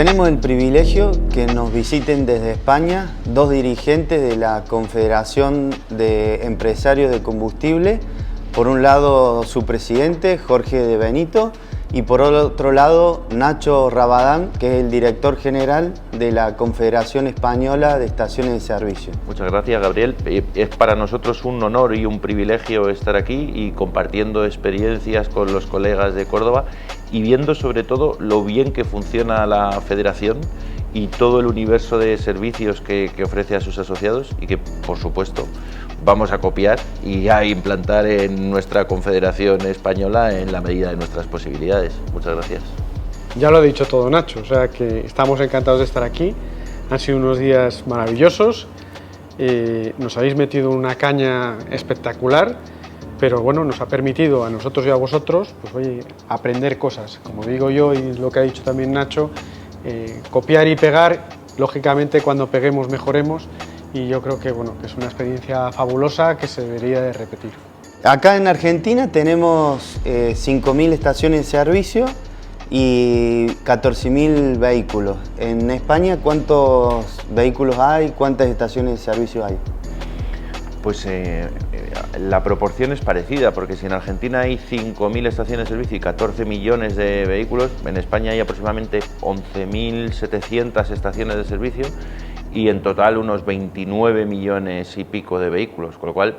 Tenemos el privilegio que nos visiten desde España dos dirigentes de la Confederación de Empresarios de Combustible. Por un lado su presidente, Jorge de Benito, y por otro lado Nacho Rabadán, que es el director general de la Confederación Española de Estaciones de Servicio. Muchas gracias, Gabriel. Es para nosotros un honor y un privilegio estar aquí y compartiendo experiencias con los colegas de Córdoba y viendo sobre todo lo bien que funciona la federación y todo el universo de servicios que ofrece a sus asociados y que, por supuesto, vamos a copiar y a implantar en nuestra Confederación Española en la medida de nuestras posibilidades. Muchas gracias. Ya lo ha dicho todo Nacho, o sea que estamos encantados de estar aquí. Han sido unos días maravillosos, nos habéis metido una caña espectacular, pero bueno, nos ha permitido a nosotros y a vosotros, pues oye, aprender cosas, como digo yo y lo que ha dicho también Nacho, copiar y pegar, lógicamente cuando peguemos mejoremos, y yo creo que, bueno, que es una experiencia fabulosa que se debería de repetir. Acá en Argentina tenemos 5.000 estaciones de servicio y 14.000 vehículos. En España, ¿cuántos vehículos hay? ¿Cuántas estaciones de servicio hay? Pues la proporción es parecida, porque si en Argentina hay 5.000 estaciones de servicio y 14 millones de vehículos, en España hay aproximadamente 11.700 estaciones de servicio y en total unos 29 millones y pico de vehículos, con lo cual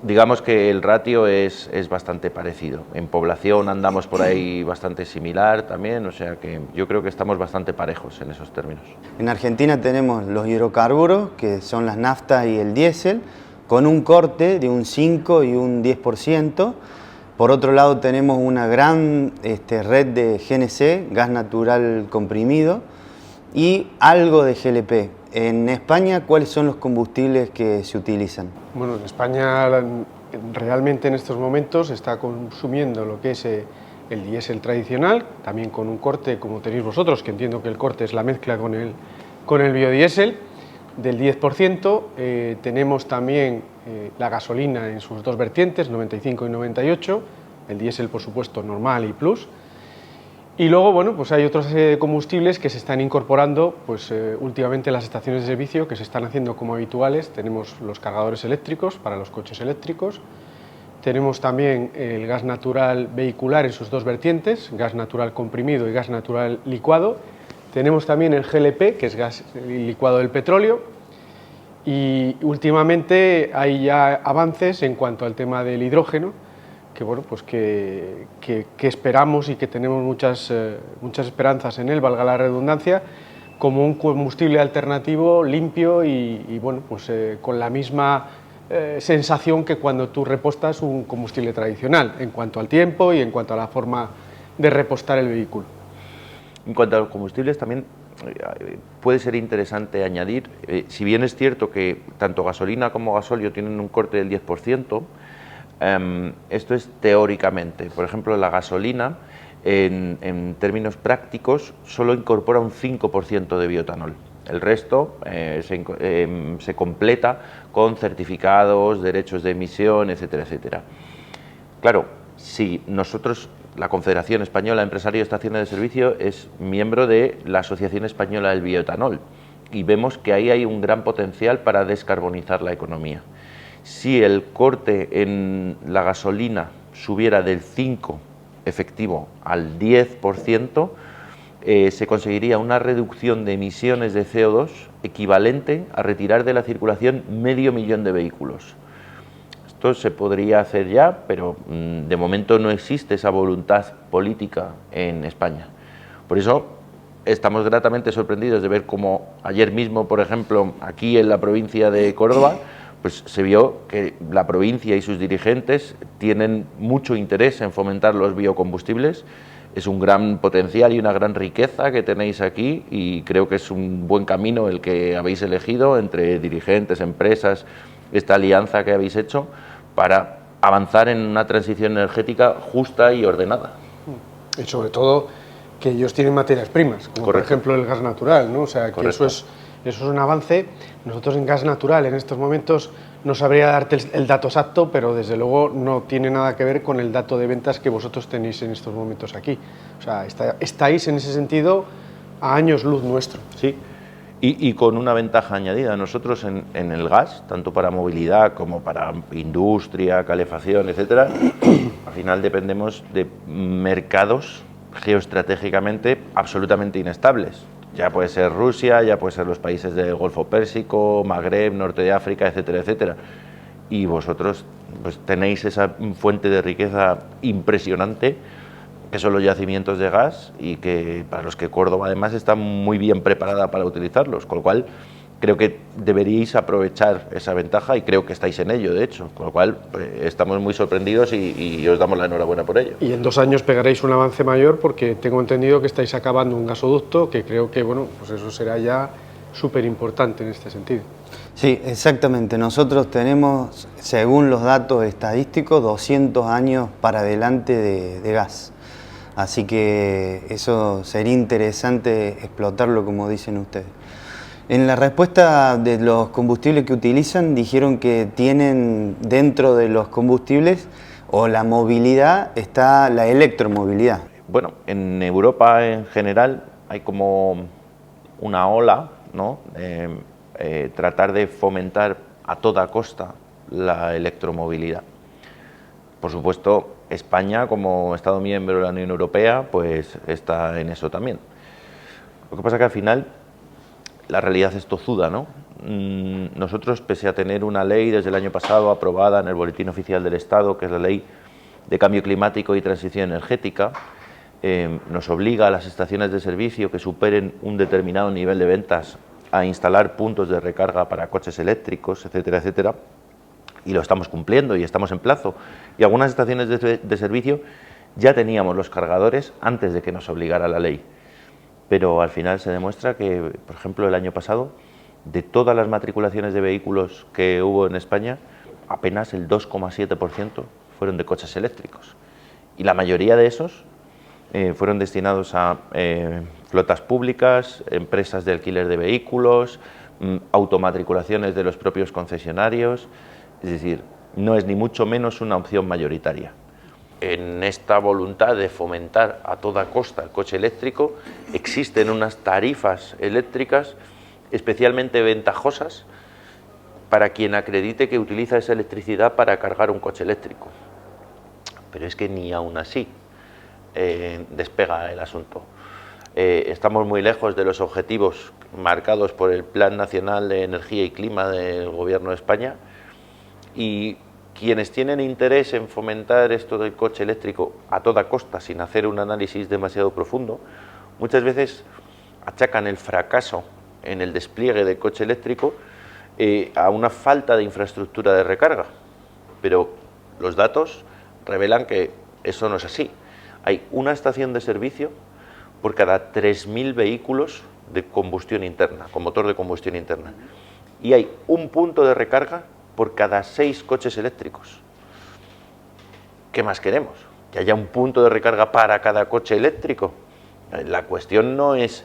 digamos que el ratio es bastante parecido. En población andamos por ahí bastante similar también, o sea que yo creo que estamos bastante parejos en esos términos. En Argentina tenemos los hidrocarburos, que son las naftas y el diésel, con un corte de un 5 y un 10%. Por otro lado tenemos una gran red de GNC, gas natural comprimido, y algo de GLP. En España, ¿cuáles son los combustibles que se utilizan? Bueno, en España realmente en estos momentos se está consumiendo lo que es el diésel tradicional, también con un corte como tenéis vosotros, que entiendo que el corte es la mezcla con el biodiesel, del 10%. Tenemos también la gasolina en sus dos vertientes, 95 y 98, el diésel por supuesto normal y plus. Y luego, bueno, pues hay otros combustibles que se están incorporando pues, últimamente en las estaciones de servicio, que se están haciendo como habituales. Tenemos los cargadores eléctricos para los coches eléctricos, tenemos también el gas natural vehicular en sus dos vertientes, gas natural comprimido y gas natural licuado. Tenemos también el GLP, que es gas licuado del petróleo, y últimamente hay ya avances en cuanto al tema del hidrógeno, que bueno, pues que esperamos y que tenemos muchas esperanzas en él, valga la redundancia, como un combustible alternativo limpio y bueno, pues con la misma sensación que cuando tú repostas un combustible tradicional, en cuanto al tiempo y en cuanto a la forma de repostar el vehículo. En cuanto a los combustibles también puede ser interesante añadir, si bien es cierto que tanto gasolina como gasóleo tienen un corte del 10%, esto es teóricamente. Por ejemplo, la gasolina, en términos prácticos, solo incorpora un 5% de bioetanol. El resto se completa con certificados, derechos de emisión, etcétera, etcétera. Claro, si nosotros, la Confederación Española de Empresarios de Estaciones de Servicio, es miembro de la Asociación Española del Bioetanol y vemos que ahí hay un gran potencial para descarbonizar la economía. Si el corte en la gasolina subiera del 5 efectivo al 10%, se conseguiría una reducción de emisiones de CO2 equivalente a retirar de la circulación 500.000 de vehículos. Esto se podría hacer ya, pero de momento no existe esa voluntad política en España. Por eso estamos gratamente sorprendidos de ver cómo ayer mismo, por ejemplo, aquí en la provincia de Córdoba, pues se vio que la provincia y sus dirigentes tienen mucho interés en fomentar los biocombustibles. Es un gran potencial y una gran riqueza que tenéis aquí y creo que es un buen camino el que habéis elegido entre dirigentes, empresas, esta alianza que habéis hecho para avanzar en una transición energética justa y ordenada. Y sobre todo que ellos tienen materias primas, como por ejemplo el gas natural, ¿no? O sea, que eso es un avance. Nosotros en gas natural en estos momentos no sabría darte el dato exacto, pero desde luego no tiene nada que ver con el dato de ventas que vosotros tenéis en estos momentos aquí. O sea, estáis en ese sentido a años luz nuestro. Sí, y con una ventaja añadida. Nosotros en el gas, tanto para movilidad como para industria, calefacción, etcétera, al final dependemos de mercados geoestratégicamente absolutamente inestables. Ya puede ser Rusia, ya puede ser los países del Golfo Pérsico, Magreb, Norte de África, etcétera, etcétera. Y vosotros pues tenéis esa fuente de riqueza impresionante, que son los yacimientos de gas, y que para los que Córdoba además está muy bien preparada para utilizarlos, con lo cual creo que deberíais aprovechar esa ventaja, y creo que estáis en ello, de hecho, con lo cual estamos muy sorprendidos y os damos la enhorabuena por ello. Y en 2 años pegaréis un avance mayor, porque tengo entendido que estáis acabando un gasoducto, que creo que, bueno, pues eso será ya súper importante en este sentido. Sí, exactamente. Nosotros tenemos, según los datos estadísticos, 200 años para adelante de gas. Así que eso sería interesante explotarlo, como dicen ustedes. En la respuesta de los combustibles que utilizan, dijeron que tienen dentro de los combustibles o la movilidad está la electromovilidad. Bueno, en Europa en general hay como una ola, ¿no? Tratar de fomentar a toda costa la electromovilidad. Por supuesto, España, como Estado miembro de la Unión Europea, pues está en eso también. Lo que pasa es que al final la realidad es tozuda, ¿no? Nosotros, pese a tener una ley desde el año pasado aprobada en el Boletín Oficial del Estado, que es la Ley de Cambio Climático y Transición Energética, nos obliga a las estaciones de servicio que superen un determinado nivel de ventas a instalar puntos de recarga para coches eléctricos, etcétera, etcétera, y lo estamos cumpliendo y estamos en plazo. Y algunas estaciones de servicio ya teníamos los cargadores antes de que nos obligara la ley. Pero al final se demuestra que, por ejemplo, el año pasado, de todas las matriculaciones de vehículos que hubo en España, apenas el 2,7% fueron de coches eléctricos. Y la mayoría de esos fueron destinados a flotas públicas, empresas de alquiler de vehículos, automatriculaciones de los propios concesionarios. Es decir, no es ni mucho menos una opción mayoritaria. En esta voluntad de fomentar a toda costa el coche eléctrico, existen unas tarifas eléctricas especialmente ventajosas para quien acredite que utiliza esa electricidad para cargar un coche eléctrico. Pero es que ni aún así despega el asunto. Estamos muy lejos de los objetivos marcados por el Plan Nacional de Energía y Clima del Gobierno de España, y quienes tienen interés en fomentar esto del coche eléctrico a toda costa, sin hacer un análisis demasiado profundo, muchas veces achacan el fracaso en el despliegue del coche eléctrico a una falta de infraestructura de recarga. Pero los datos revelan que eso no es así. Hay una estación de servicio por cada 3.000 vehículos de combustión interna, con motor de combustión interna. Y hay un punto de recarga por cada 6 coches eléctricos. ¿Qué más queremos? ¿Que haya un punto de recarga para cada coche eléctrico? La cuestión no es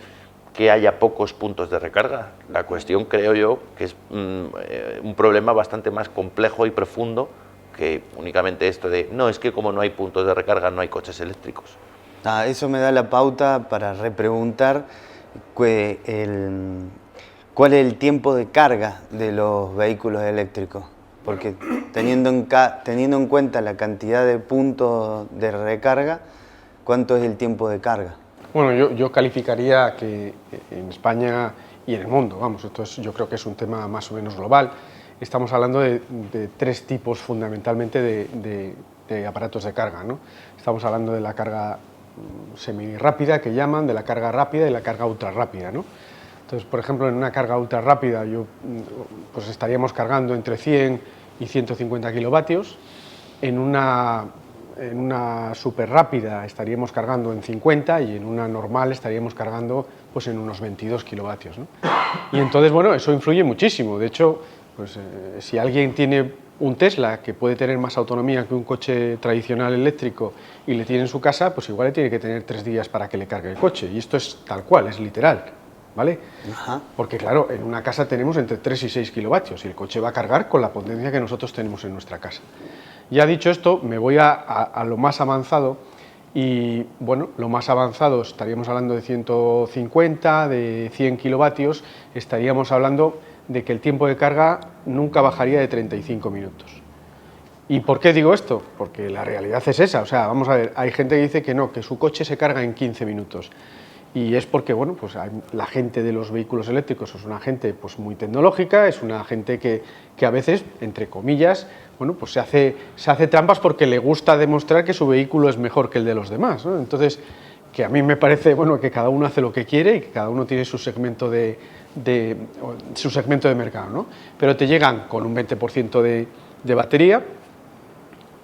que haya pocos puntos de recarga. La cuestión, creo yo, que es un problema bastante más complejo y profundo que únicamente esto de, no, es que como no hay puntos de recarga, no hay coches eléctricos. Eso me da la pauta para repreguntar ¿cuál es el tiempo de carga de los vehículos eléctricos? Porque teniendo en cuenta la cantidad de puntos de recarga, ¿cuánto es el tiempo de carga? Bueno, yo calificaría que en España y en el mundo, vamos, esto yo creo que es un tema más o menos global. Estamos hablando de 3 tipos fundamentalmente de aparatos de carga, ¿no? Estamos hablando de la carga semi-rápida, que llaman, de la carga rápida y la carga ultra rápida, ¿no? Entonces, por ejemplo, en una carga ultra rápida pues estaríamos cargando entre 100 y 150 kilovatios. En una súper rápida estaríamos cargando en 50 y en una normal estaríamos cargando pues en unos 22 kilovatios, ¿no? Y entonces, bueno, eso influye muchísimo. De hecho, pues, si alguien tiene un Tesla que puede tener más autonomía que un coche tradicional eléctrico y le tiene en su casa, pues igual le tiene que tener 3 días para que le cargue el coche. Y esto es tal cual, es literal, ¿vale? Ajá. Porque claro, en una casa tenemos entre 3 y 6 kilovatios y el coche va a cargar con la potencia que nosotros tenemos en nuestra casa. Ya dicho esto, me voy a lo más avanzado, Y bueno, lo más avanzado estaríamos hablando de 150, de 100 kilovatios, estaríamos hablando de que el tiempo de carga nunca bajaría de 35 minutos. ¿Y por qué digo esto? Porque la realidad es esa, o sea, vamos a ver, hay gente que dice que no, que su coche se carga en 15 minutos. Y es porque, bueno, pues la gente de los vehículos eléctricos es una gente pues muy tecnológica, es una gente que a veces, entre comillas, bueno, pues se hace trampas porque le gusta demostrar que su vehículo es mejor que el de los demás, ¿no? Entonces, que a mí me parece, bueno, que cada uno hace lo que quiere y que cada uno tiene su segmento de mercado, ¿no? Pero te llegan con un 20% de batería.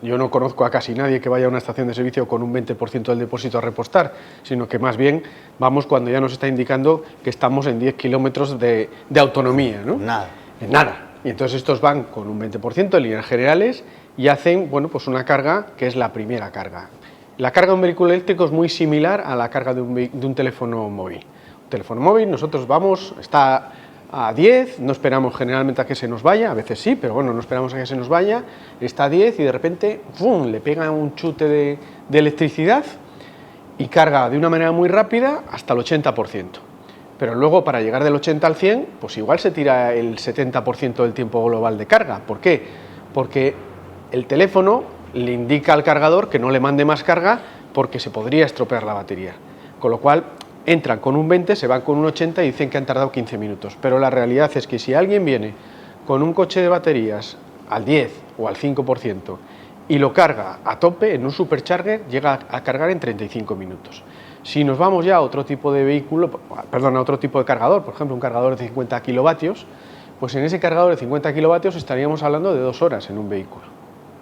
Yo no conozco a casi nadie que vaya a una estación de servicio con un 20% del depósito a repostar, sino que más bien vamos cuando ya nos está indicando que estamos en 10 kilómetros de autonomía, ¿no? Nada. En nada. Y entonces estos van con un 20% en líneas generales y hacen, bueno, pues una carga que es la primera carga. La carga de un vehículo eléctrico es muy similar a la carga de un teléfono móvil. Un teléfono móvil, nosotros vamos, está a 10, no esperamos generalmente a que se nos vaya, a veces sí, pero bueno, no esperamos a que se nos vaya, está a 10 y de repente ¡fum!, le pega un chute de electricidad y carga de una manera muy rápida hasta el 80%. Pero luego para llegar del 80 al 100, pues igual se tira el 70% del tiempo global de carga. ¿Por qué? Porque el teléfono le indica al cargador que no le mande más carga porque se podría estropear la batería. Con lo cual entran con un 20, se van con un 80 y dicen que han tardado 15 minutos. Pero la realidad es que si alguien viene con un coche de baterías al 10 o al 5% y lo carga a tope en un supercharger, llega a cargar en 35 minutos. Si nos vamos ya a otro tipo de vehículo, perdón, a otro tipo de cargador, por ejemplo un cargador de 50 kilovatios, pues en ese cargador de 50 kilovatios estaríamos hablando de 2 horas en un vehículo,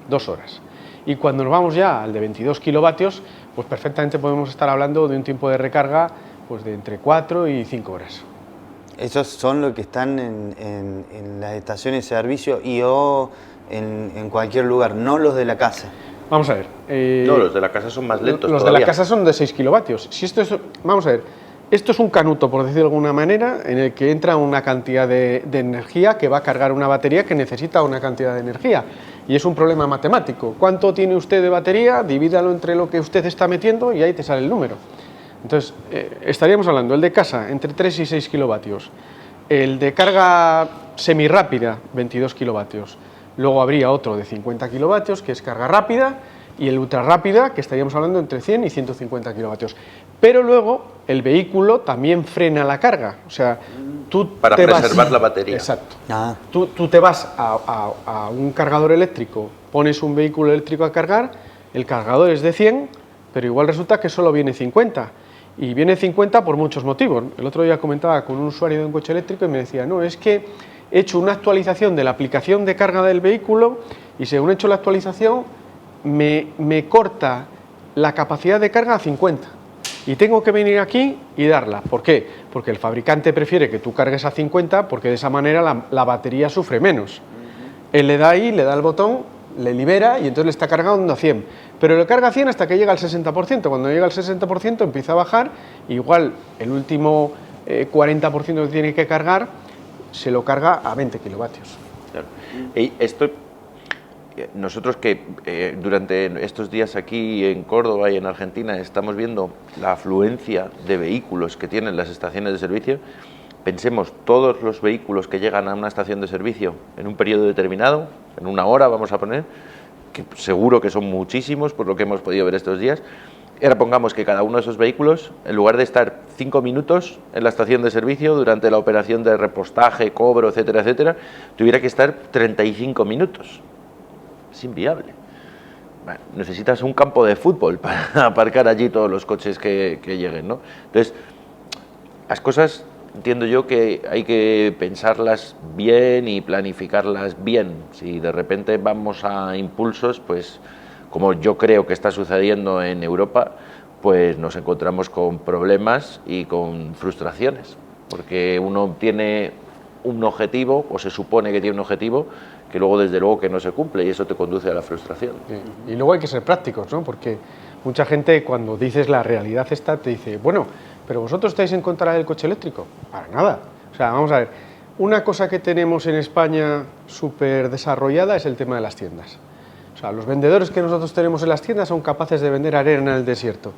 2 horas. Y cuando nos vamos ya al de 22 kilovatios, pues perfectamente podemos estar hablando de un tiempo de recarga pues de entre 4 y 5 horas. Esos son los que están en las estaciones de servicio y o en cualquier lugar, no los de la casa. Vamos a ver. No, los de la casa son más lentos. Los todavía. de la casa son de 6 kilovatios. Si esto es, vamos a ver, esto es un canuto, por decirlo de alguna manera, en el que entra una cantidad de energía que va a cargar una batería que necesita una cantidad de energía. Y es un problema matemático. ¿Cuánto tiene usted de batería? Divídalo entre lo que usted está metiendo y ahí te sale el número. Entonces, estaríamos hablando, el de casa, entre 3 y 6 kilovatios. El de carga semirrápida, 22 kilovatios. Luego habría otro de 50 kilovatios, que es carga rápida, y el ultra rápida, que estaríamos hablando entre 100 y 150 kilovatios. Pero luego, el vehículo también frena la carga. O sea, tú para te preservar vas, la batería. Exacto. Ah. Tú te vas a un cargador eléctrico, pones un vehículo eléctrico a cargar, el cargador es de 100, pero igual resulta que solo viene 50. Y viene 50 por muchos motivos. El otro día comentaba con un usuario de un coche eléctrico y me decía, no, es que he hecho una actualización de la aplicación de carga del vehículo y según he hecho la actualización me corta la capacidad de carga a 50 y tengo que venir aquí y darla. ¿Por qué? Porque el fabricante prefiere que tú cargues a 50 porque de esa manera la batería sufre menos. Él le da ahí, le da el botón, le libera y entonces le está cargando a 100. Pero le carga a 100 hasta que llega al 60%. Cuando llega al 60% empieza a bajar, igual el último 40% que tiene que cargar se lo carga a 20 kilovatios. Claro. Y esto, nosotros que durante estos días aquí en Córdoba y en Argentina estamos viendo la afluencia de vehículos que tienen las estaciones de servicio, pensemos todos los vehículos que llegan a una estación de servicio en un periodo determinado, en una hora vamos a poner, que seguro que son muchísimos por lo que hemos podido ver estos días. Ahora pongamos que cada uno de esos vehículos, en lugar de estar 5 minutos en la estación de servicio durante la operación de repostaje, cobro, etcétera, etcétera, tuviera que estar 35 minutos. Es inviable. Bueno, necesitas un campo de fútbol para aparcar allí todos los coches que lleguen, ¿no? Entonces, las cosas, entiendo yo que hay que pensarlas bien y planificarlas bien. Si de repente vamos a impulsos, pues como yo creo que está sucediendo en Europa, pues nos encontramos con problemas y con frustraciones, porque uno tiene un objetivo, o se supone que tiene un objetivo, que luego desde luego que no se cumple y eso te conduce a la frustración. Y luego hay que ser prácticos, ¿no? Porque mucha gente cuando dices la realidad esta te dice, bueno, pero vosotros estáis en contra del coche eléctrico. Para nada. O sea, vamos a ver, una cosa que tenemos en España súper desarrollada es el tema de las tiendas. O sea, los vendedores que nosotros tenemos en las tiendas son capaces de vender arena en el desierto.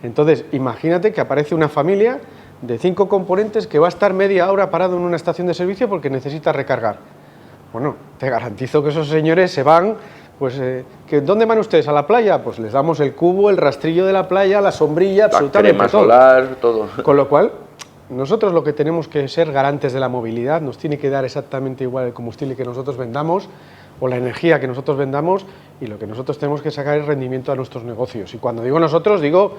Entonces, imagínate que aparece una familia de 5 componentes que va a estar media hora parado en una estación de servicio porque necesita recargar. Bueno, te garantizo que esos señores se van, pues, ¿dónde van ustedes? ¿A la playa? Pues les damos el cubo, el rastrillo de la playa, la sombrilla, absolutamente crema todo. solar, todo. Con lo cual, nosotros lo que tenemos que ser garantes de la movilidad, nos tiene que dar exactamente igual el combustible que nosotros vendamos o la energía que nosotros vendamos, y lo que nosotros tenemos que sacar es rendimiento a nuestros negocios. Y cuando digo nosotros, digo,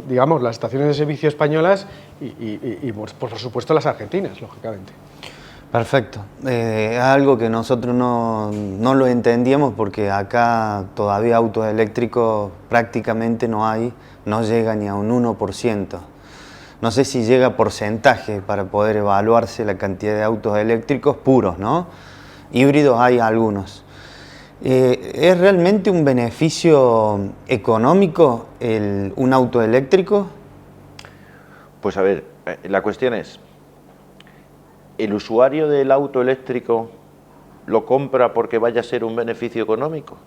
digamos, las estaciones de servicio españolas y por supuesto las argentinas, lógicamente. Perfecto. Algo que nosotros no lo entendíamos porque acá todavía autos eléctricos prácticamente no hay, no llega ni a un 1%. No sé si llega a porcentaje para poder evaluarse la cantidad de autos eléctricos puros, ¿no? Híbridos hay algunos. ¿Es realmente un beneficio económico un auto eléctrico? Pues a ver, la cuestión es, ¿el usuario del auto eléctrico lo compra porque vaya a ser un beneficio económico?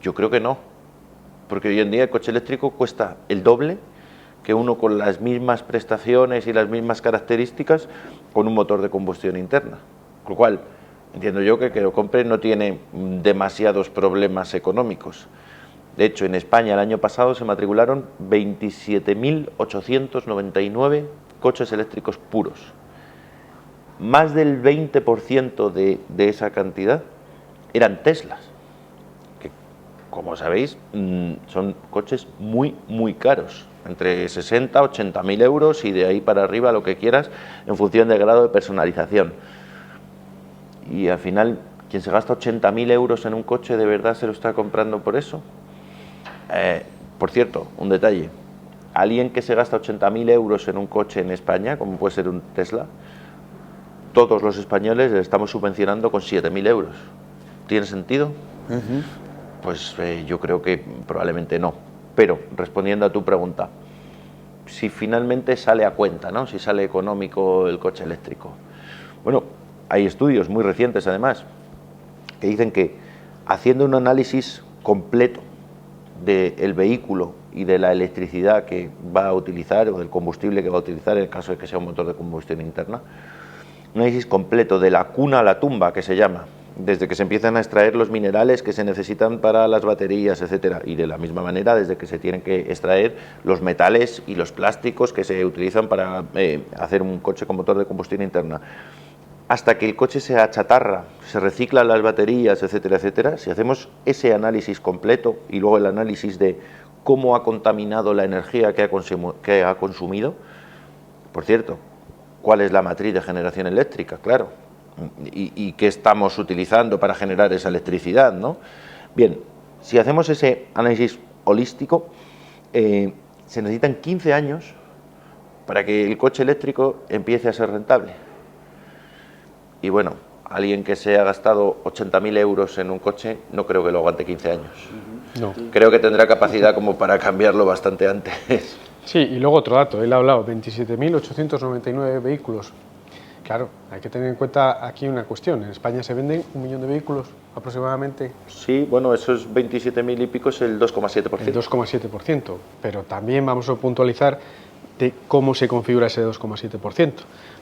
Yo creo que no, porque hoy en día el coche eléctrico cuesta el doble que uno con las mismas prestaciones y las mismas características con un motor de combustión interna. Con lo cual, entiendo yo que lo compre no tiene demasiados problemas económicos. De hecho, en España el año pasado se matricularon 27.899 coches eléctricos puros. Más del 20% de esa cantidad eran Teslas, que, como sabéis, son coches muy, muy caros, entre 60 a 80.000 euros y de ahí para arriba lo que quieras, en función del grado de personalización. Y al final, quien se gasta 80.000 euros en un coche, ¿de verdad se lo está comprando por eso? Por cierto, un detalle, alguien que se gasta 80.000 euros en un coche en España, como puede ser un Tesla, todos los españoles le estamos subvencionando con 7.000 euros. ¿Tiene sentido? Pues yo creo que probablemente no. Pero, respondiendo a tu pregunta, si finalmente sale a cuenta, ¿no? Si sale económico el coche eléctrico. Bueno, hay estudios muy recientes, además, que dicen que haciendo un análisis completo del vehículo y de la electricidad que va a utilizar o del combustible que va a utilizar en el caso de que sea un motor de combustión interna, un análisis completo de la cuna a la tumba, que se llama, desde que se empiezan a extraer los minerales que se necesitan para las baterías, etcétera, y de la misma manera desde que se tienen que extraer los metales y los plásticos que se utilizan para hacer un coche con motor de combustión interna, hasta que el coche se achatarra, se reciclan las baterías, etcétera, etcétera. Si hacemos ese análisis completo y luego el análisis de cómo ha contaminado la energía que ha consumido, por cierto, ¿cuál es la matriz de generación eléctrica? Claro, y qué estamos utilizando para generar esa electricidad, ¿no? Bien, si hacemos ese análisis holístico, se necesitan 15 años para que el coche eléctrico empiece a ser rentable. Y bueno, alguien que se ha gastado 80.000 euros en un coche, no creo que lo aguante 15 años. No. Creo que tendrá capacidad como para cambiarlo bastante antes. Sí, y luego otro dato, él ha hablado, 27.899 vehículos. Claro, hay que tener en cuenta aquí una cuestión, en España se venden 1 millón de vehículos aproximadamente. Sí, bueno, esos 27.000 y pico es el 2,7%. El 2,7%, pero también vamos a puntualizar de cómo se configura ese 2,7%.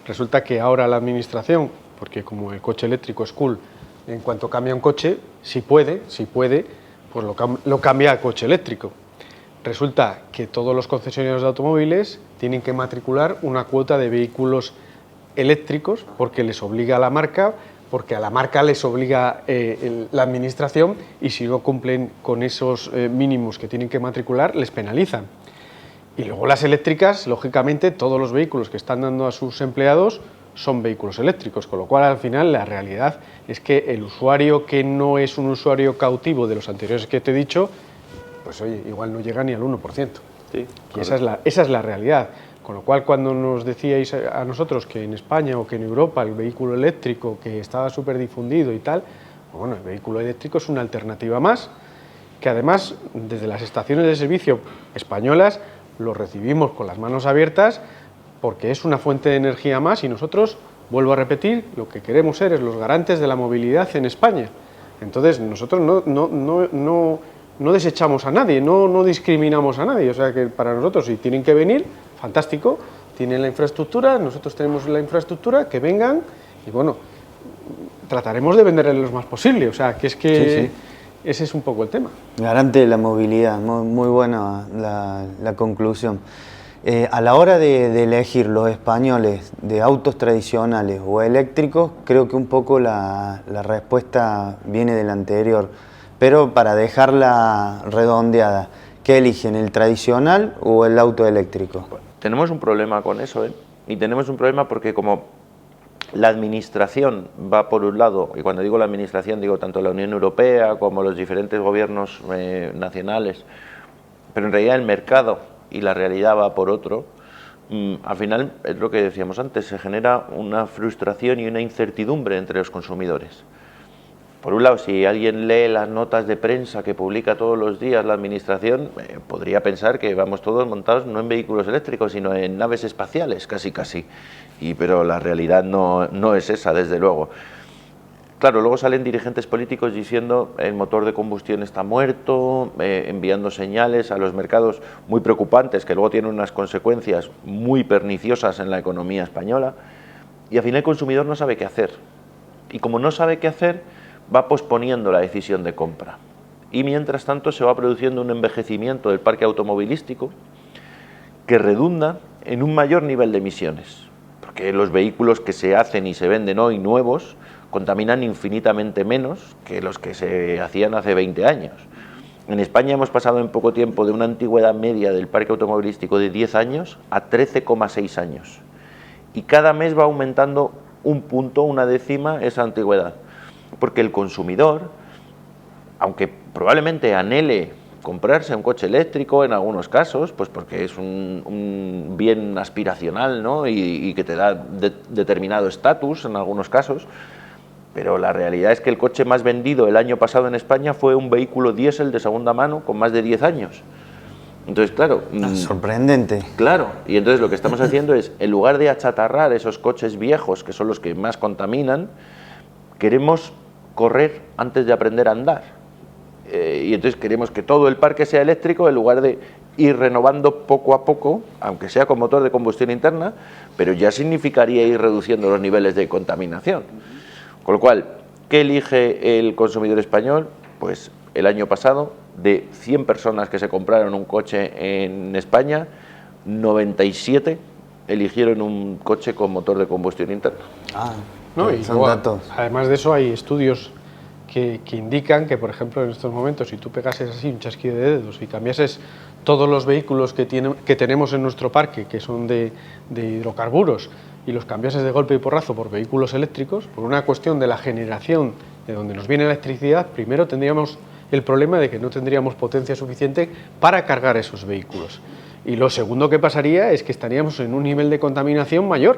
Resulta que ahora la administración, porque como el coche eléctrico es cool, en cuanto cambia un coche, si puede, pues lo cambia a coche eléctrico. Resulta que todos los concesionarios de automóviles tienen que matricular una cuota de vehículos eléctricos porque les obliga a la marca, porque a la marca les obliga la administración, y si no cumplen con esos mínimos que tienen que matricular, les penalizan. Y luego las eléctricas, lógicamente, todos los vehículos que están dando a sus empleados son vehículos eléctricos, con lo cual al final la realidad es que el usuario que no es un usuario cautivo de los anteriores que te he dicho, pues oye, igual no llega ni al 1%. Sí, y esa es la realidad. Con lo cual, cuando nos decíais a nosotros que en España o que en Europa el vehículo eléctrico que estaba súper difundido y tal, pues bueno, el vehículo eléctrico es una alternativa más, que además desde las estaciones de servicio españolas lo recibimos con las manos abiertas, porque es una fuente de energía más, y nosotros, vuelvo a repetir, lo que queremos ser es los garantes de la movilidad en España. Entonces, nosotros no desechamos a nadie, no discriminamos a nadie. O sea que para nosotros, si tienen que venir, fantástico, tienen la infraestructura, nosotros tenemos la infraestructura, que vengan y bueno, trataremos de venderles lo más posible. O sea, que es que Sí. ese es un poco el tema. Garante de la movilidad, muy buena la conclusión. A la hora de elegir los españoles de autos tradicionales o eléctricos, creo que un poco la respuesta viene del anterior, pero para dejarla redondeada, ¿qué eligen, el tradicional o el auto eléctrico? Tenemos un problema con eso, ¿eh? Y tenemos un problema porque como la administración va por un lado, y cuando digo la administración digo tanto la Unión Europea como los diferentes gobiernos nacionales, pero en realidad el mercado y la realidad va por otro, al final es lo que decíamos antes, se genera una frustración y una incertidumbre entre los consumidores. Por un lado, si alguien lee las notas de prensa que publica todos los días la administración, podría pensar que vamos todos montados no en vehículos eléctricos, sino en naves espaciales, casi. Pero la realidad no es esa, desde luego. Claro, luego salen dirigentes políticos diciendo el motor de combustión está muerto, enviando señales a los mercados muy preocupantes, que luego tienen unas consecuencias muy perniciosas en la economía española, y al final el consumidor no sabe qué hacer. Y como no sabe qué hacer, va posponiendo la decisión de compra. Y mientras tanto se va produciendo un envejecimiento del parque automovilístico que redunda en un mayor nivel de emisiones, porque los vehículos que se hacen y se venden hoy nuevos contaminan infinitamente menos que los que se hacían hace 20 años. En España hemos pasado en poco tiempo de una antigüedad media del parque automovilístico de 10 años a 13,6 años. Y cada mes va aumentando un punto, una décima, esa antigüedad. Porque el consumidor, aunque probablemente anhele comprarse un coche eléctrico en algunos casos, pues porque es un bien aspiracional, ¿no? y que te da determinado estatus en algunos casos, pero la realidad es que el coche más vendido el año pasado en España fue un vehículo diésel de segunda mano con más de 10 años. Entonces, claro... Sorprendente. Claro, y entonces lo que estamos haciendo es, en lugar de achatarrar esos coches viejos, que son los que más contaminan, queremos correr antes de aprender a andar. Y entonces queremos que todo el parque sea eléctrico en lugar de ir renovando poco a poco, aunque sea con motor de combustión interna, pero ya significaría ir reduciendo los niveles de contaminación. Con lo cual, ¿qué elige el consumidor español? Pues el año pasado, de 100 personas que se compraron un coche en España, 97 eligieron un coche con motor de combustión interna. ¿No? Y son luego, datos. además de eso, hay estudios que indican que, por ejemplo, en estos momentos, si tú pegases así un chasquido de dedos y cambiases todos los vehículos que tenemos en nuestro parque, que son de hidrocarburos, y los cambiases de golpe y porrazo por vehículos eléctricos, por una cuestión de la generación de donde nos viene la electricidad, primero tendríamos el problema de que no tendríamos potencia suficiente para cargar esos vehículos. Y lo segundo que pasaría es que estaríamos en un nivel de contaminación mayor,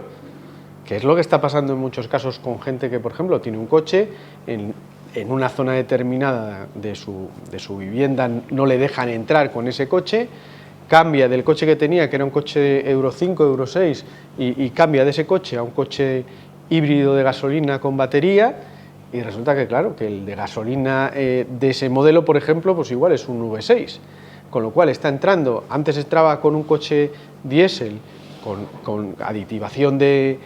que es lo que está pasando en muchos casos con gente que, por ejemplo, tiene un coche en una zona determinada de su vivienda, no le dejan entrar con ese coche, cambia del coche que tenía, que era un coche Euro 5, Euro 6, y cambia de ese coche a un coche híbrido de gasolina con batería, y resulta que, claro, que el de gasolina de ese modelo, por ejemplo, pues igual es un V6, con lo cual está entrando, antes entraba con un coche diésel, con aditivación de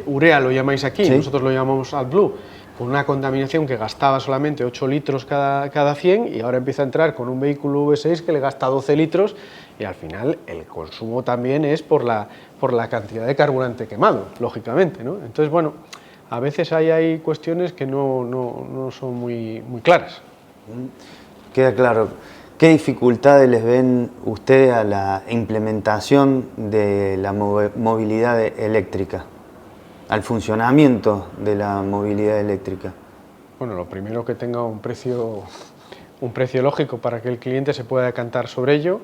urea, lo llamáis aquí, ¿Sí? Nosotros lo llamamos AdBlue, con una contaminación que gastaba solamente 8 litros cada 100, y ahora empieza a entrar con un vehículo V6 que le gasta 12 litros, y al final el consumo también es por la cantidad de carburante quemado, lógicamente, ¿no? Entonces, bueno, a veces hay cuestiones que no son muy claras. Queda claro. ¿Qué dificultades les ven ustedes a la implementación de la movilidad eléctrica, al funcionamiento de la movilidad eléctrica? Bueno, lo primero, que tenga un precio lógico para que el cliente se pueda decantar sobre ello.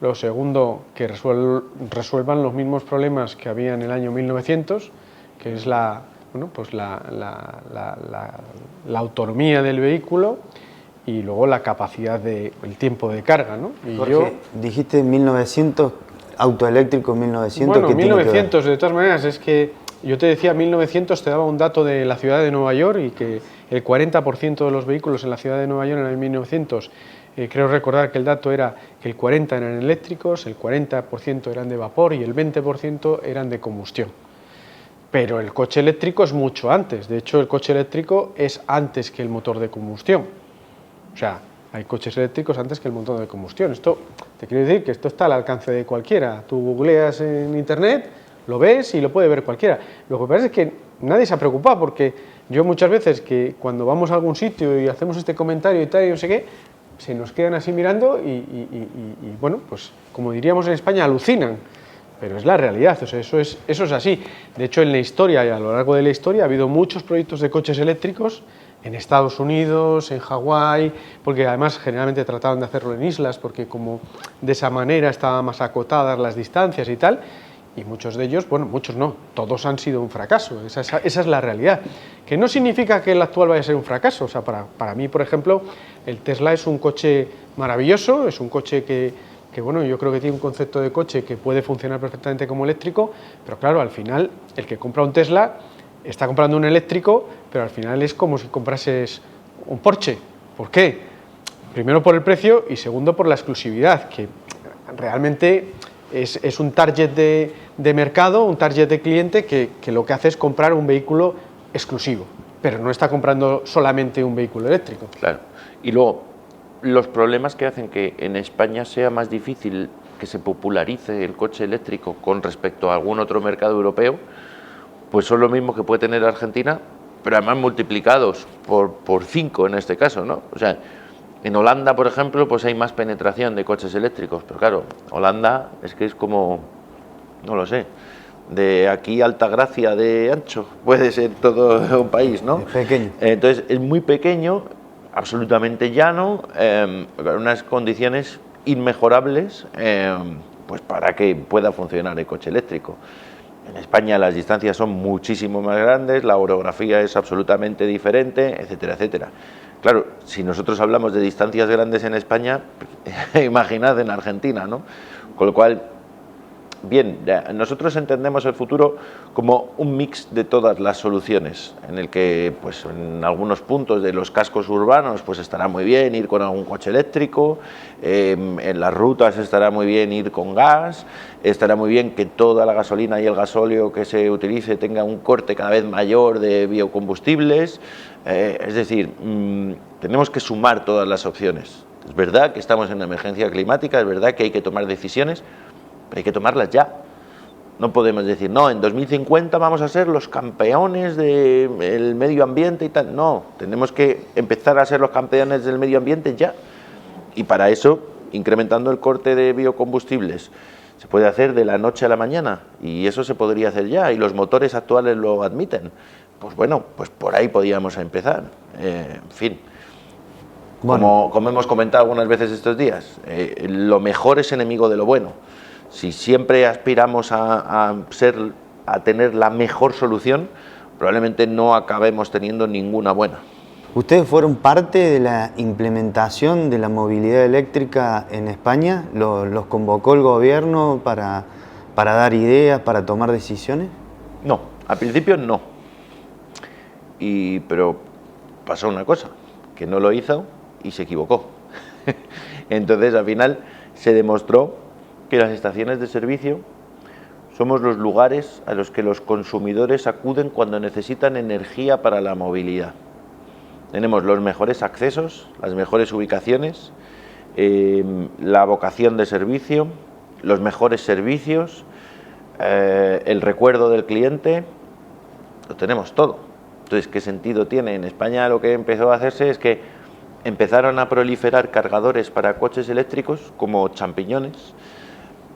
Lo segundo, que resuelvan los mismos problemas que había en el año 1900, que es la autonomía del vehículo y luego la capacidad el tiempo de carga, ¿no? Y Jorge, dijiste 1900, autoeléctrico 1900. Bueno, 1900, de todas maneras, es que Yo te decía, 1900 te daba un dato de la ciudad de Nueva York y que el 40% de los vehículos en la ciudad de Nueva York en el 1900, creo recordar que el dato era que el 40% eran eléctricos, el 40% eran de vapor y el 20% eran de combustión. Pero el coche eléctrico es mucho antes, de hecho el coche eléctrico es antes que el motor de combustión. O sea, hay coches eléctricos antes que el motor de combustión. Esto te quiero decir que esto está al alcance de cualquiera. Tú googleas en internet, lo ves y lo puede ver cualquiera. Lo que pasa es que nadie se ha preocupado, porque yo muchas veces que cuando vamos a algún sitio y hacemos este comentario y tal y no sé qué, se nos quedan así mirando y bueno, pues como diríamos en España, alucinan. Pero es la realidad, o sea, eso es así. De hecho, en la historia y a lo largo de la historia ha habido muchos proyectos de coches eléctricos en Estados Unidos, en Hawái, porque además generalmente trataban de hacerlo en islas, porque como de esa manera estaban más acotadas las distancias y tal, y muchos de ellos, bueno, muchos no, todos han sido un fracaso, esa es la realidad. Que no significa que el actual vaya a ser un fracaso, o sea, para mí, por ejemplo, el Tesla es un coche maravilloso, es un coche que bueno, yo creo que tiene un concepto de coche que puede funcionar perfectamente como eléctrico, pero claro, al final, el que compra un Tesla está comprando un eléctrico, pero al final es como si comprases un Porsche. ¿Por qué? Primero por el precio y segundo por la exclusividad, que realmente es un target de mercado, un target de cliente que lo que hace es comprar un vehículo exclusivo, pero no está comprando solamente un vehículo eléctrico. Claro. Y luego, los problemas que hacen que en España sea más difícil que se popularice el coche eléctrico con respecto a algún otro mercado europeo, pues son los mismos que puede tener Argentina, pero además multiplicados por 5 en este caso, ¿no? O sea, en Holanda, por ejemplo, pues hay más penetración de coches eléctricos, pero claro, Holanda es que es como, no lo sé, de aquí a Altagracia de ancho, puede ser todo un país, ¿no? Es pequeño. Entonces es muy pequeño, absolutamente llano, con unas condiciones inmejorables pues para que pueda funcionar el coche eléctrico. En España las distancias son muchísimo más grandes, la orografía es absolutamente diferente, etcétera, etcétera. Claro, si nosotros hablamos de distancias grandes en España, imaginad en Argentina, ¿no? Con lo cual, bien, nosotros entendemos el futuro como un mix de todas las soluciones, en el que pues en algunos puntos de los cascos urbanos pues estará muy bien ir con algún coche eléctrico, en las rutas estará muy bien ir con gas, estará muy bien que toda la gasolina y el gasóleo que se utilice tenga un corte cada vez mayor de biocombustibles, es decir, tenemos que sumar todas las opciones. Es verdad que estamos en una emergencia climática, es verdad que hay que tomar decisiones, pero hay que tomarlas ya. No podemos decir, no, en 2050 vamos a ser los campeones del medio ambiente y tal. No, tenemos que empezar a ser los campeones del medio ambiente ya. Y para eso, incrementando el corte de biocombustibles, se puede hacer de la noche a la mañana. Y eso se podría hacer ya, y los motores actuales lo admiten. Pues bueno, pues por ahí podíamos empezar. En fin. Bueno. Como hemos comentado algunas veces estos días, lo mejor es enemigo de lo bueno. Si siempre aspiramos a tener la mejor solución, probablemente no acabemos teniendo ninguna buena. ¿Ustedes fueron parte de la implementación de la movilidad eléctrica en España? ¿Los convocó el gobierno para dar ideas, para tomar decisiones? No, al principio no. Pero pasó una cosa, que no lo hizo y se equivocó. Entonces, al final, se demostró que las estaciones de servicio somos los lugares a los que los consumidores acuden cuando necesitan energía para la movilidad. Tenemos los mejores accesos, las mejores ubicaciones, la vocación de servicio, los mejores servicios, el recuerdo del cliente, lo tenemos todo. Entonces, ¿qué sentido tiene? En España lo que empezó a hacerse es que empezaron a proliferar cargadores para coches eléctricos como champiñones,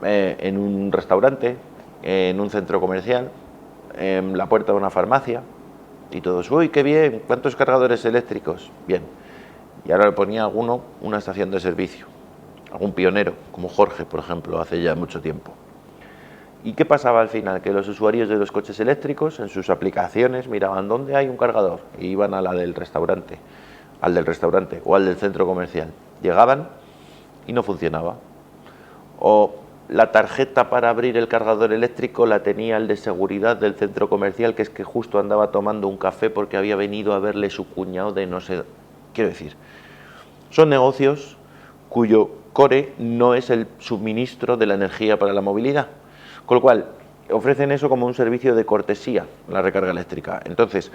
en un restaurante, en un centro comercial, en la puerta de una farmacia, y todos, uy, qué bien, ¿cuántos cargadores eléctricos? Bien. Y ahora le ponía alguno una estación de servicio, algún pionero, como Jorge, por ejemplo, hace ya mucho tiempo. ¿Y qué pasaba al final? Que los usuarios de los coches eléctricos en sus aplicaciones miraban dónde hay un cargador y iban a la del restaurante, al del restaurante o al del centro comercial. Llegaban y no funcionaba. O la tarjeta para abrir el cargador eléctrico la tenía el de seguridad del centro comercial, que es que justo andaba tomando un café porque había venido a verle su cuñado de no sé... Quiero decir, son negocios cuyo core no es el suministro de la energía para la movilidad, con lo cual ofrecen eso como un servicio de cortesía, la recarga eléctrica. Entonces,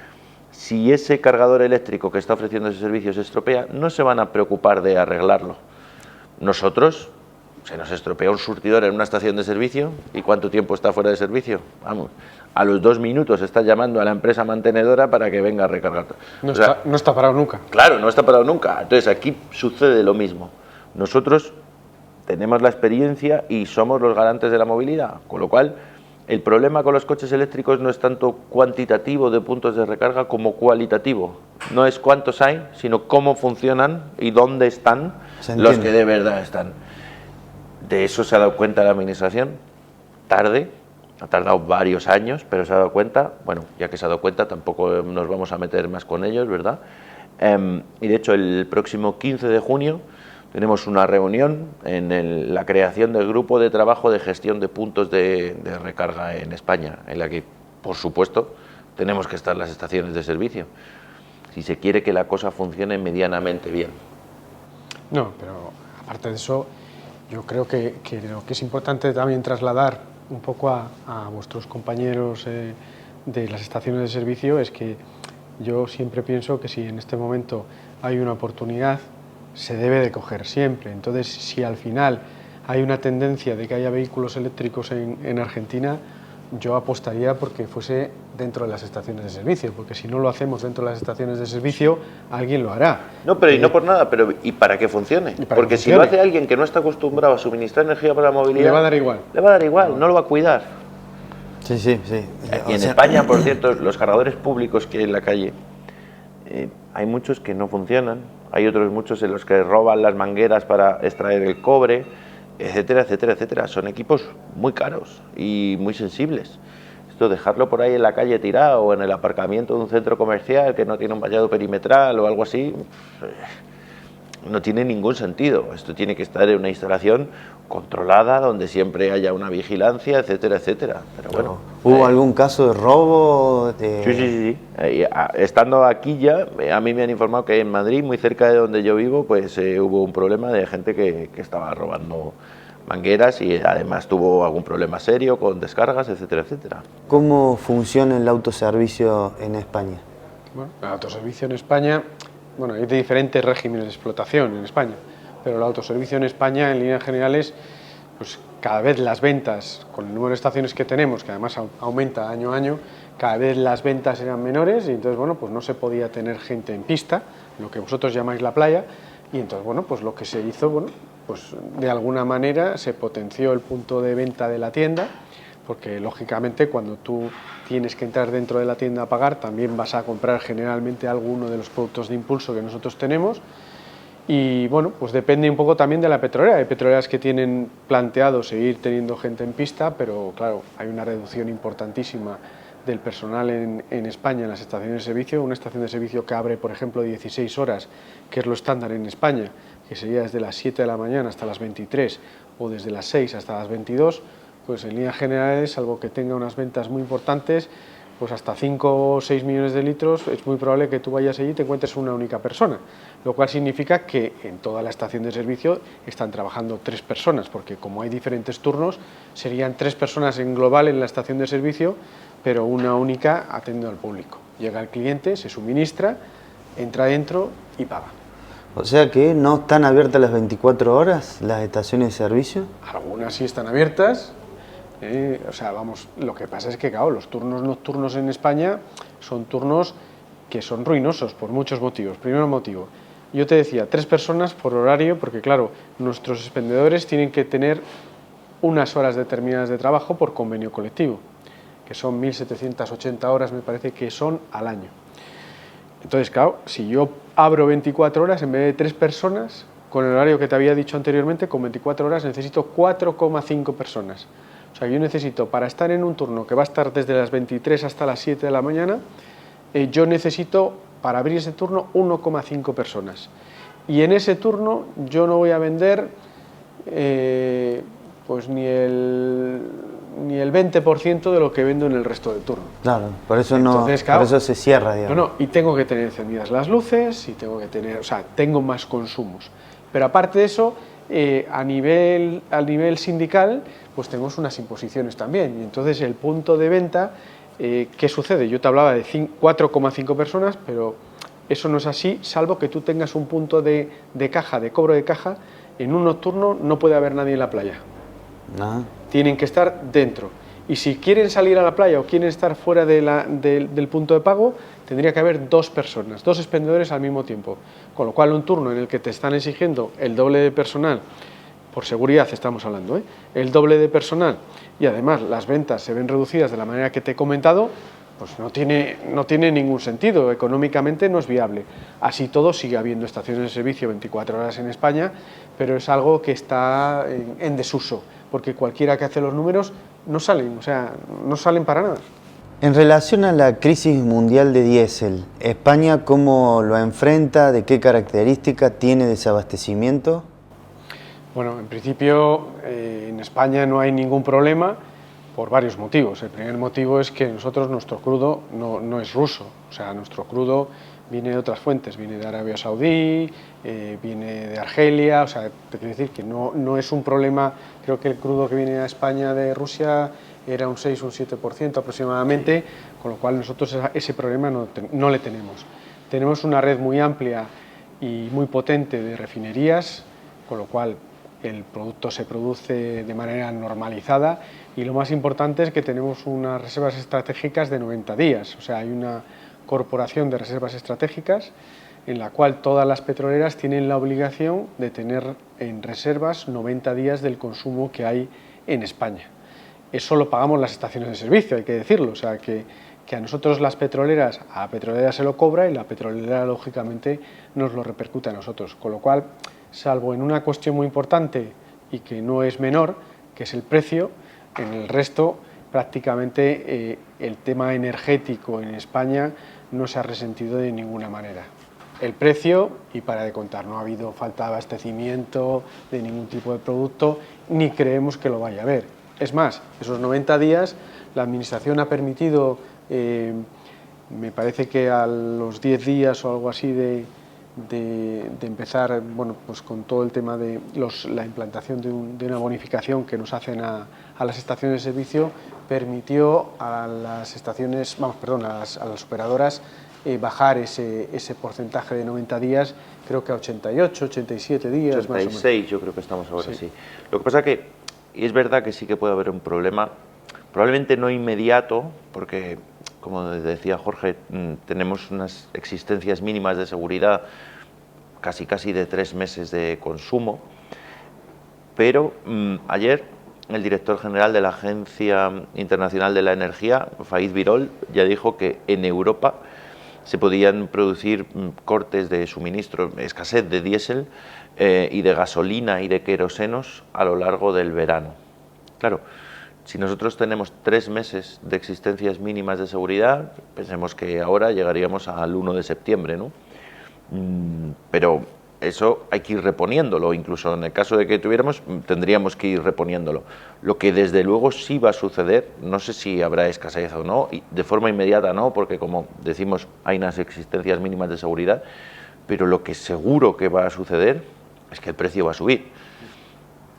si ese cargador eléctrico que está ofreciendo ese servicio se estropea, no se van a preocupar de arreglarlo. Nosotros, se nos estropea un surtidor en una estación de servicio, ¿y cuánto tiempo está fuera de servicio? Vamos, a los 2 minutos está llamando a la empresa mantenedora para que venga a recargar. No está parado nunca. Claro, no está parado nunca. Entonces aquí sucede lo mismo. Nosotros tenemos la experiencia y somos los garantes de la movilidad, con lo cual el problema con los coches eléctricos no es tanto cuantitativo de puntos de recarga como cualitativo. No es cuántos hay, sino cómo funcionan y dónde están los que de verdad están. De eso se ha dado cuenta la administración tarde, ha tardado varios años, pero se ha dado cuenta. Bueno, ya que se ha dado cuenta, tampoco nos vamos a meter más con ellos, ¿verdad? Y de hecho el próximo 15 de junio tenemos una reunión en la creación del grupo de trabajo de gestión de puntos de recarga en España, en la que, por supuesto, tenemos que estar las estaciones de servicio, si se quiere que la cosa funcione medianamente bien. No, pero aparte de eso, yo creo que lo que es importante también trasladar un poco a vuestros compañeros de las estaciones de servicio es que yo siempre pienso que si en este momento hay una oportunidad, se debe de coger siempre. Entonces, si al final hay una tendencia de que haya vehículos eléctricos en Argentina, yo apostaría porque fuese dentro de las estaciones de servicio, porque si no lo hacemos dentro de las estaciones de servicio, alguien lo hará. No, pero y no por nada, pero ¿y para que funcione? Porque si lo hace alguien que no está acostumbrado a suministrar energía para la movilidad, le va a dar igual. Le va a dar igual, no lo va a cuidar. Sí, sí, sí. Y en España, por cierto, los cargadores públicos que hay en la calle, hay muchos que no funcionan, hay otros muchos en los que roban las mangueras para extraer el cobre, etcétera, etcétera, etcétera. Son equipos muy caros y muy sensibles. Esto dejarlo por ahí en la calle tirado o en el aparcamiento de un centro comercial que no tiene un vallado perimetral o algo así, no tiene ningún sentido. Esto tiene que estar en una instalación controlada, donde siempre haya una vigilancia, etcétera, etcétera. Pero bueno, ¿hubo algún caso de robo? Sí. Estando aquí ya, a mí me han informado que en Madrid, muy cerca de donde yo vivo, pues hubo un problema de gente que estaba robando mangueras y además tuvo algún problema serio con descargas, etcétera, etcétera. ¿Cómo funciona el autoservicio en España? Bueno, el autoservicio en España, bueno, hay de diferentes regímenes de explotación en España, pero el autoservicio en España, en líneas generales, pues cada vez las ventas, con el número de estaciones que tenemos, que además aumenta año a año, cada vez las ventas eran menores y entonces, bueno, pues no se podía tener gente en pista, lo que vosotros llamáis la playa, y entonces, bueno, pues lo que se hizo, bueno, pues de alguna manera se potenció el punto de venta de la tienda, porque lógicamente cuando tú tienes que entrar dentro de la tienda a pagar, también vas a comprar generalmente alguno de los productos de impulso que nosotros tenemos. Y bueno, pues depende un poco también de la petrolera. Hay petroleras que tienen planteado seguir teniendo gente en pista, pero claro, hay una reducción importantísima del personal en España en las estaciones de servicio. Una estación de servicio que abre, por ejemplo, 16 horas, que es lo estándar en España, que sería desde las 7 de la mañana hasta las 23 o desde las 6 hasta las 22, pues en líneas generales, salvo que tenga unas ventas muy importantes, pues hasta 5 o 6 millones de litros, es muy probable que tú vayas allí y te encuentres una única persona, lo cual significa que en toda la estación de servicio están trabajando 3 personas, porque como hay diferentes turnos, serían 3 personas en global en la estación de servicio, pero una única atendiendo al público. Llega el cliente, se suministra, entra dentro y paga. O sea que no están abiertas las 24 horas las estaciones de servicio. Algunas sí están abiertas. O sea, vamos, lo que pasa es que, claro, los turnos nocturnos en España son turnos que son ruinosos por muchos motivos. Primero motivo, yo te decía, 3 personas por horario, porque claro, nuestros expendedores tienen que tener unas horas determinadas de trabajo por convenio colectivo, que son 1.780 horas, me parece que son al año. Entonces, claro, si yo abro 24 horas en vez de 3 personas, con el horario que te había dicho anteriormente, con 24 horas necesito 4,5 personas. O sea, yo necesito, para estar en un turno que va a estar desde las 23 hasta las 7 de la mañana, yo necesito, para abrir ese turno, 1,5 personas. Y en ese turno yo no voy a vender pues ni el 20% de lo que vendo en el resto del turno. Claro, por eso, Entonces, claro, por eso se cierra, digamos. No, y tengo que tener encendidas las luces, y tengo que tener, o sea, tengo más consumos. Pero aparte de eso, a nivel sindical, pues tenemos unas imposiciones también. Y entonces el punto de venta, ¿qué sucede? Yo te hablaba de 4,5 personas, pero eso no es así, salvo que tú tengas un punto de caja, de cobro de caja. En un nocturno no puede haber nadie en la playa. Tienen que estar dentro. Y si quieren salir a la playa o quieren estar fuera del punto de pago, tendría que haber 2 personas, 2 expendedores al mismo tiempo. Con lo cual, un turno en el que te están exigiendo el doble de personal, por seguridad estamos hablando, el doble de personal, y además las ventas se ven reducidas de la manera que te he comentado, pues no tiene ningún sentido, económicamente no es viable. Así todo, sigue habiendo estaciones de servicio 24 horas en España, pero es algo que está en desuso, porque cualquiera que hace los números no salen, o sea, no salen para nada. En relación a la crisis mundial de diésel, ¿España cómo lo enfrenta? ¿De qué características tiene desabastecimiento? Bueno, en principio en España no hay ningún problema por varios motivos. El primer motivo es que nuestro crudo no es ruso, o sea, nuestro crudo viene de otras fuentes, viene de Arabia Saudí, viene de Argelia, o sea, te quiero decir que no es un problema. Creo que el crudo que viene a España de Rusia era un 6 o un 7% aproximadamente, con lo cual nosotros ese problema no le tenemos. Tenemos una red muy amplia y muy potente de refinerías, con lo cual el producto se produce de manera normalizada, y lo más importante es que tenemos unas reservas estratégicas de 90 días, o sea, hay una corporación de reservas estratégicas en la cual todas las petroleras tienen la obligación de tener en reservas 90 días del consumo que hay en España. Eso lo pagamos las estaciones de servicio, hay que decirlo, o sea, que a nosotros a la petrolera se lo cobra, y la petrolera lógicamente nos lo repercute a nosotros, con lo cual, salvo en una cuestión muy importante y que no es menor, que es el precio, en el resto prácticamente el tema energético en España no se ha resentido de ninguna manera. El precio, y para de contar, no ha habido falta de abastecimiento de ningún tipo de producto, ni creemos que lo vaya a haber. Es más, esos 90 días la Administración ha permitido, me parece que a los 10 días o algo así de empezar, bueno, pues con todo el tema de la implantación de una bonificación que nos hacen a las estaciones de servicio, permitió a las estaciones, a las operadoras bajar ese porcentaje de 90 días, creo que a 88, 87 días. 86 más o menos. Yo creo que estamos ahora, sí. Lo que pasa que, y es verdad que sí que puede haber un problema, probablemente no inmediato, porque, como decía Jorge, tenemos unas existencias mínimas de seguridad casi de 3 meses de consumo, pero ayer el director general de la Agencia Internacional de la Energía, Faiz Birol, ya dijo que en Europa se podían producir cortes de suministro, escasez de diésel y de gasolina y de querosenos a lo largo del verano. Claro, si nosotros tenemos 3 meses de existencias mínimas de seguridad, pensemos que ahora llegaríamos al 1 de septiembre, ¿no? Pero eso hay que ir reponiéndolo, incluso en el caso de que tuviéramos, tendríamos que ir reponiéndolo. Lo que desde luego sí va a suceder, no sé si habrá escasez o no, y de forma inmediata no, porque como decimos hay unas existencias mínimas de seguridad, pero lo que seguro que va a suceder es que el precio va a subir,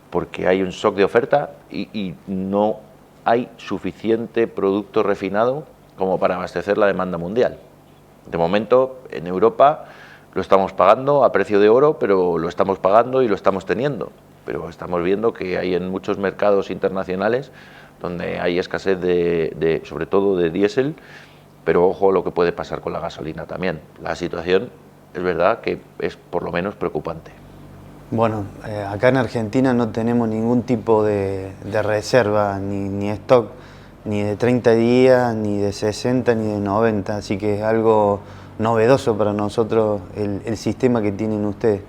porque hay un shock de oferta y no hay suficiente producto refinado como para abastecer la demanda mundial. De momento, en Europa lo estamos pagando a precio de oro, pero lo estamos pagando y lo estamos teniendo. Pero estamos viendo que hay en muchos mercados internacionales donde hay escasez sobre todo de diésel, pero ojo lo que puede pasar con la gasolina también. La situación es verdad que es por lo menos preocupante. Bueno, acá en Argentina no tenemos ningún tipo de reserva, ni stock, ni de 30 días, ni de 60, ni de 90, así que es algo novedoso para nosotros el sistema que tienen ustedes.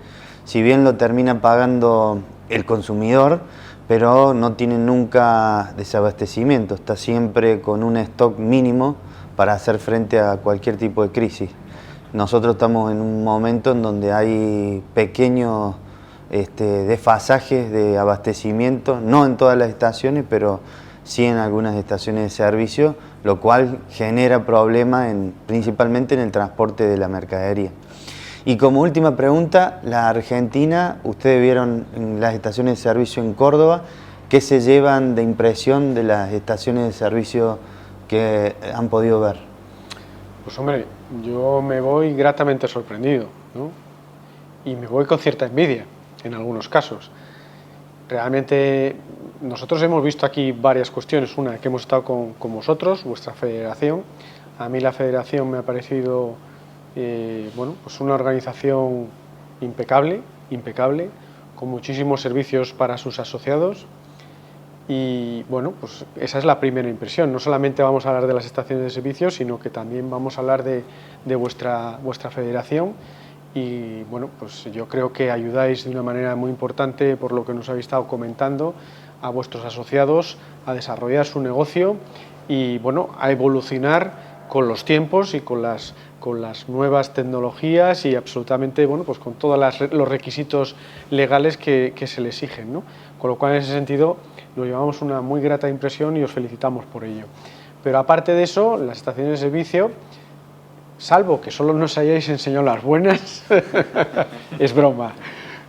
Si bien lo termina pagando el consumidor, pero no tienen nunca desabastecimiento, está siempre con un stock mínimo para hacer frente a cualquier tipo de crisis. Nosotros estamos en un momento en donde hay pequeños desfasajes de abastecimiento, no en todas las estaciones, pero sí en algunas estaciones de servicio, lo cual genera problemas principalmente en el transporte de la mercadería. Y como última pregunta, la Argentina, ustedes vieron en las estaciones de servicio en Córdoba, ¿qué se llevan de impresión de las estaciones de servicio que han podido ver? Pues hombre, yo me voy gratamente sorprendido, ¿no? Y me voy con cierta envidia en algunos casos. Realmente nosotros hemos visto aquí varias cuestiones. Una, que hemos estado con vosotros, vuestra federación. A mí la federación me ha parecido bueno, pues una organización impecable, con muchísimos servicios para sus asociados. Y bueno, pues esa es la primera impresión. No solamente vamos a hablar de las estaciones de servicio, sino que también vamos a hablar de vuestra federación. Y bueno, pues yo creo que ayudáis de una manera muy importante, por lo que nos habéis estado comentando, a vuestros asociados a desarrollar su negocio y bueno, a evolucionar con los tiempos y con las nuevas tecnologías y absolutamente, bueno, pues con todos los requisitos legales que se le exigen, ¿no? Con lo cual, en ese sentido, nos llevamos una muy grata impresión y os felicitamos por ello. Pero aparte de eso, las estaciones de servicio, salvo que solo nos hayáis enseñado las buenas, es broma,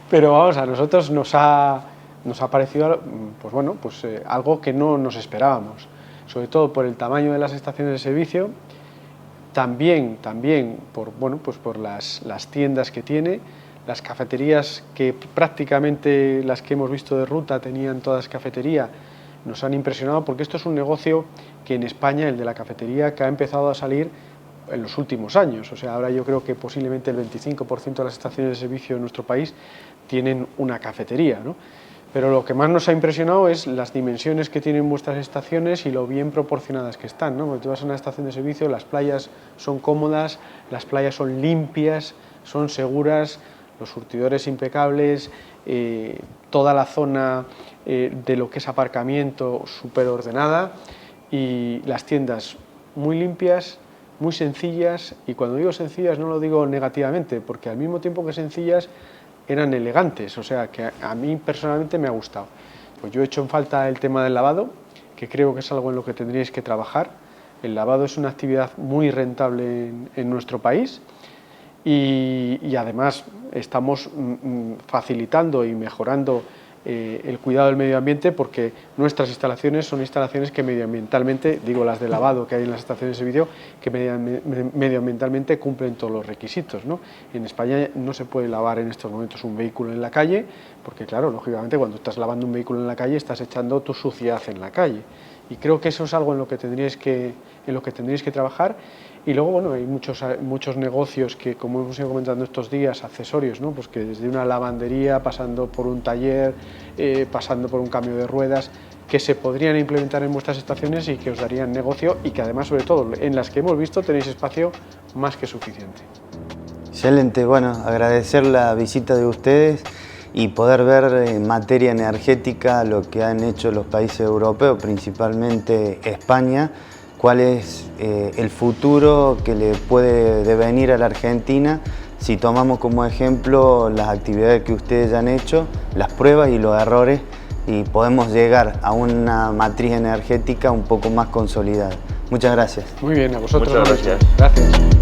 pero vamos, a nosotros nos ha parecido, pues bueno, pues algo que no nos esperábamos, sobre todo por el tamaño de las estaciones de servicio, también por, bueno, pues por las tiendas que tiene, las cafeterías que prácticamente las que hemos visto de ruta tenían todas cafetería, nos han impresionado porque esto es un negocio que en España, el de la cafetería, que ha empezado a salir en los últimos años. O sea, ahora yo creo que posiblemente el 25% de las estaciones de servicio en nuestro país tienen una cafetería, ¿no? Pero lo que más nos ha impresionado es las dimensiones que tienen vuestras estaciones y lo bien proporcionadas que están, ¿no? Porque tú vas a una estación de servicio, las playas son cómodas, las playas son limpias, son seguras, los surtidores impecables, toda la zona de lo que es aparcamiento súper ordenada y las tiendas muy limpias, muy sencillas, y cuando digo sencillas no lo digo negativamente, porque al mismo tiempo que sencillas eran elegantes, o sea que a mí personalmente me ha gustado. Pues yo he hecho en falta el tema del lavado, que creo que es algo en lo que tendríais que trabajar. El lavado es una actividad muy rentable en nuestro país y además estamos facilitando y mejorando el cuidado del medio ambiente, porque nuestras instalaciones son instalaciones que medioambientalmente, digo las de lavado que hay en las estaciones de servicio, que medioambientalmente cumplen todos los requisitos, ¿no? En España no se puede lavar en estos momentos un vehículo en la calle, porque claro, lógicamente cuando estás lavando un vehículo en la calle estás echando tu suciedad en la calle, y creo que eso es algo en lo que tendríais que trabajar. Y luego, bueno, hay muchos negocios que, como hemos ido comentando estos días, accesorios, ¿no? Pues que desde una lavandería, pasando por un taller, pasando por un cambio de ruedas, que se podrían implementar en vuestras estaciones y que os darían negocio, y que además, sobre todo, en las que hemos visto, tenéis espacio más que suficiente. Excelente, bueno, agradecer la visita de ustedes y poder ver en materia energética lo que han hecho los países europeos, principalmente España, cuál es el futuro que le puede devenir a la Argentina si tomamos como ejemplo las actividades que ustedes ya han hecho, las pruebas y los errores, y podemos llegar a una matriz energética un poco más consolidada. Muchas gracias. Muy bien, a vosotros. Muchas gracias. Gracias.